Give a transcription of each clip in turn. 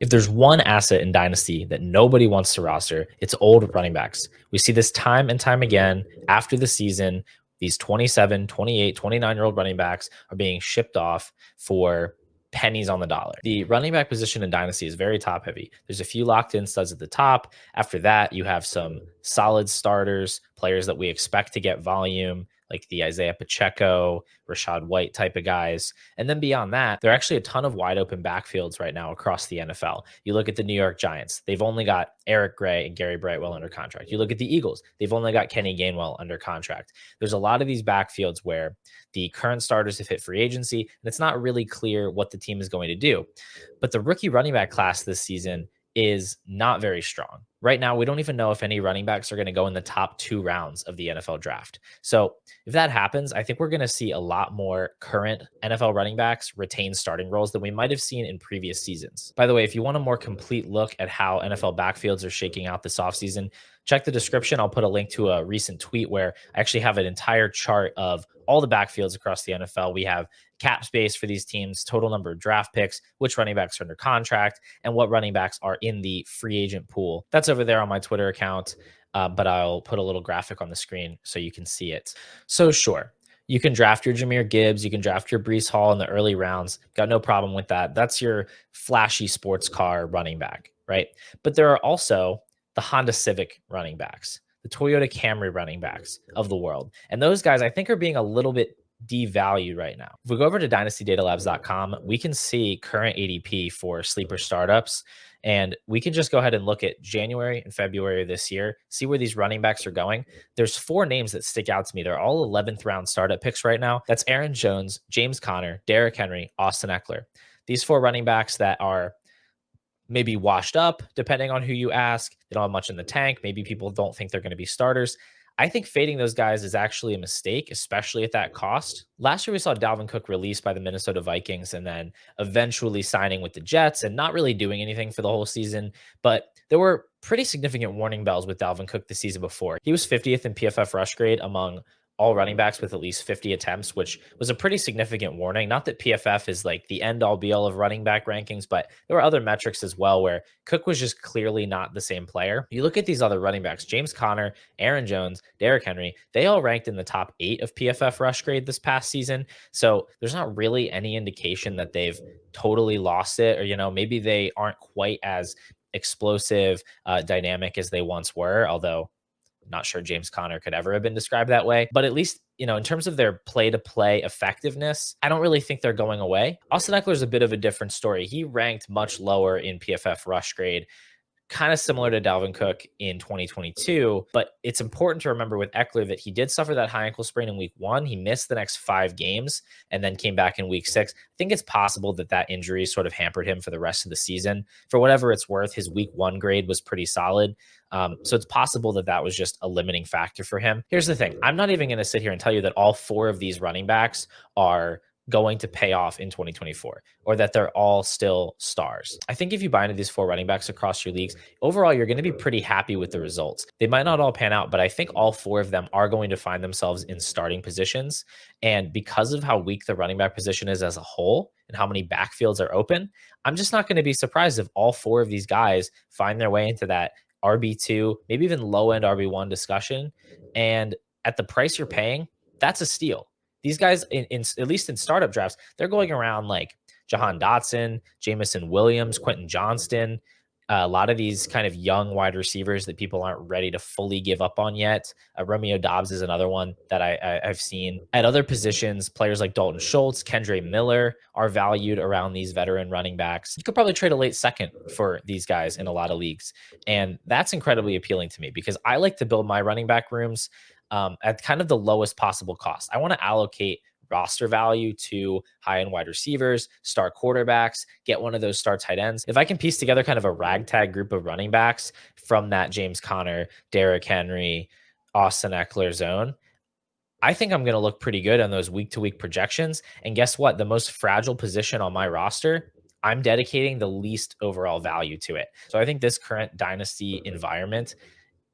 If there's one asset in Dynasty that nobody wants to roster, it's old running backs. We see this time and time again after the season. These 27, 28, 29-year-old running backs are being shipped off for pennies on the dollar. The running back position in Dynasty is very top heavy. There's a few locked in studs at the top. After that, you have some solid starters, players that we expect to get volume, like the Isaiah Pacheco, Rashad White type of guys. And then beyond that, there are actually a ton of wide open backfields right now across the NFL. You look at the New York Giants, they've only got Eric Gray and Gary Brightwell under contract. You look at the Eagles, they've only got Kenny Gainwell under contract. There's a lot of these backfields where the current starters have hit free agency, and it's not really clear what the team is going to do. But the rookie running back class this season is not very strong. Right now, we don't even know if any running backs are going to go in the top 2 rounds of the NFL draft. So if that happens, I think we're going to see a lot more current NFL running backs retain starting roles than we might have seen in previous seasons. By the way, if you want a more complete look at how NFL backfields are shaking out this offseason, check the description. I'll put a link to a recent tweet where I actually have an entire chart of all the backfields across the NFL. We have cap space for these teams, total number of draft picks, which running backs are under contract, and what running backs are in the free agent pool. That's over there on my Twitter account, but I'll put a little graphic on the screen so you can see it. So sure, you can draft your Jahmyr Gibbs, you can draft your Breece Hall in the early rounds. Got no problem with that. That's your flashy sports car running back, right? But there are also the Honda Civic running backs, the Toyota Camry running backs of the world. And those guys, I think, are being a little bit devalued right now. If we go over to DynastyDataLabs.com, we can see current ADP for sleeper startups. And we can just go ahead and look at January and February of this year, see where these running backs are going. There's 4 names that stick out to me. They're all 11th round startup picks right now. That's Aaron Jones, James Conner, Derrick Henry, Austin Eckler. These 4 running backs that are maybe washed up, depending on who you ask. They don't have much in the tank. Maybe people don't think they're going to be starters. I think fading those guys is actually a mistake, especially at that cost. Last year, we saw Dalvin Cook released by the Minnesota Vikings and then eventually signing with the Jets and not really doing anything for the whole season. But there were pretty significant warning bells with Dalvin Cook the season before. He was 50th in PFF rush grade among all running backs with at least 50 attempts, which was a pretty significant warning. Not that PFF is like the end all be all of running back rankings, but there were other metrics as well where Cook was just clearly not the same player. You look at these other running backs, James Conner, Aaron Jones, Derrick Henry, they all ranked in the top 8 of PFF rush grade this past season. So there's not really any indication that they've totally lost it, or, maybe they aren't quite as explosive, dynamic as they once were, although not sure James Conner could ever have been described that way. But at least, in terms of their play-to-play effectiveness, I don't really think they're going away. Austin Eckler is a bit of a different story. He ranked much lower in PFF rush grade, kind of similar to Dalvin Cook in 2022. But it's important to remember with Eckler that he did suffer that high ankle sprain in week 1. He missed the next 5 games and then came back in week 6. I think it's possible that injury sort of hampered him for the rest of the season. For whatever it's worth, his week 1 grade was pretty solid. So it's possible that was just a limiting factor for him. Here's the thing. I'm not even going to sit here and tell you that all 4 of these running backs are going to pay off in 2024 or that they're all still stars. I think if you buy into these 4 running backs across your leagues, overall, you're going to be pretty happy with the results. They might not all pan out, but I think all 4 of them are going to find themselves in starting positions. And because of how weak the running back position is as a whole and how many backfields are open, I'm just not going to be surprised if all 4 of these guys find their way into that RB2, maybe even low-end RB1 discussion. And at the price you're paying, that's a steal. These guys, in at least in startup drafts, they're going around like Jahan Dotson, Jamison Williams, Quentin Johnston, a lot of these kind of young wide receivers that people aren't ready to fully give up on yet. Romeo Dobbs is another one that I've seen. At other positions, players like Dalton Schultz, Kendre Miller are valued around these veteran running backs. You could probably trade a late second for these guys in a lot of leagues. And that's incredibly appealing to me because I like to build my running back rooms at kind of the lowest possible cost. I want to allocate roster value to high-end wide receivers, star quarterbacks, get one of those star tight ends. If I can piece together kind of a ragtag group of running backs from that James Conner, Derrick Henry, Austin Eckler zone, I think I'm going to look pretty good on those week-to-week projections. And guess what? The most fragile position on my roster, I'm dedicating the least overall value to it. So I think this current dynasty environment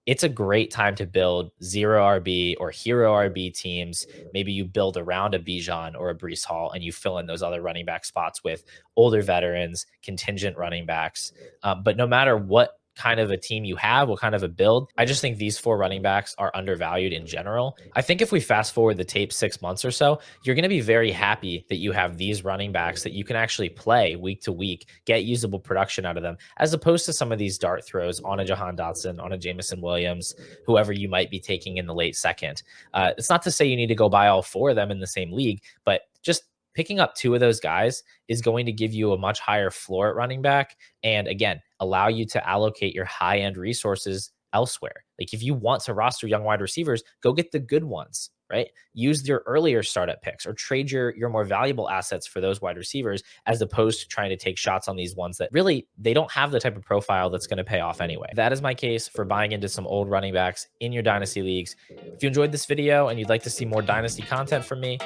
it's a great time to build zero RB or hero RB teams. Maybe you build around a Bijan or a Brees Hall and you fill in those other running back spots with older veterans, contingent running backs. But no matter what kind of a team you have, what kind of a build, I just think these 4 running backs are undervalued in general. I think if we fast forward the tape 6 months or so, you're going to be very happy that you have these running backs that you can actually play week to week, get usable production out of them, as opposed to some of these dart throws on a Jahan Dotson, on a Jameson Williams, whoever you might be taking in the late second. It's not to say you need to go buy all 4 of them in the same league, but just picking up 2 of those guys is going to give you a much higher floor at running back. And again, allow you to allocate your high end resources elsewhere. Like if you want to roster young wide receivers, go get the good ones, right? Use your earlier startup picks or trade your more valuable assets for those wide receivers, as opposed to trying to take shots on these ones that really, they don't have the type of profile that's going to pay off anyway. That is my case for buying into some old running backs in your dynasty leagues. If you enjoyed this video and you'd like to see more dynasty content from me,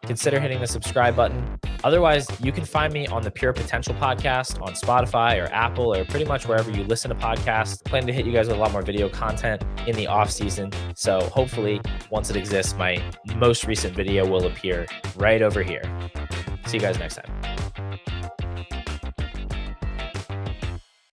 consider hitting the subscribe button. Otherwise, you can find me on the Pure Potential podcast on Spotify or Apple or pretty much wherever you listen to podcasts. Plan to hit you guys with a lot more video content in the off season. So hopefully, once it exists, my most recent video will appear right over here. See you guys next time.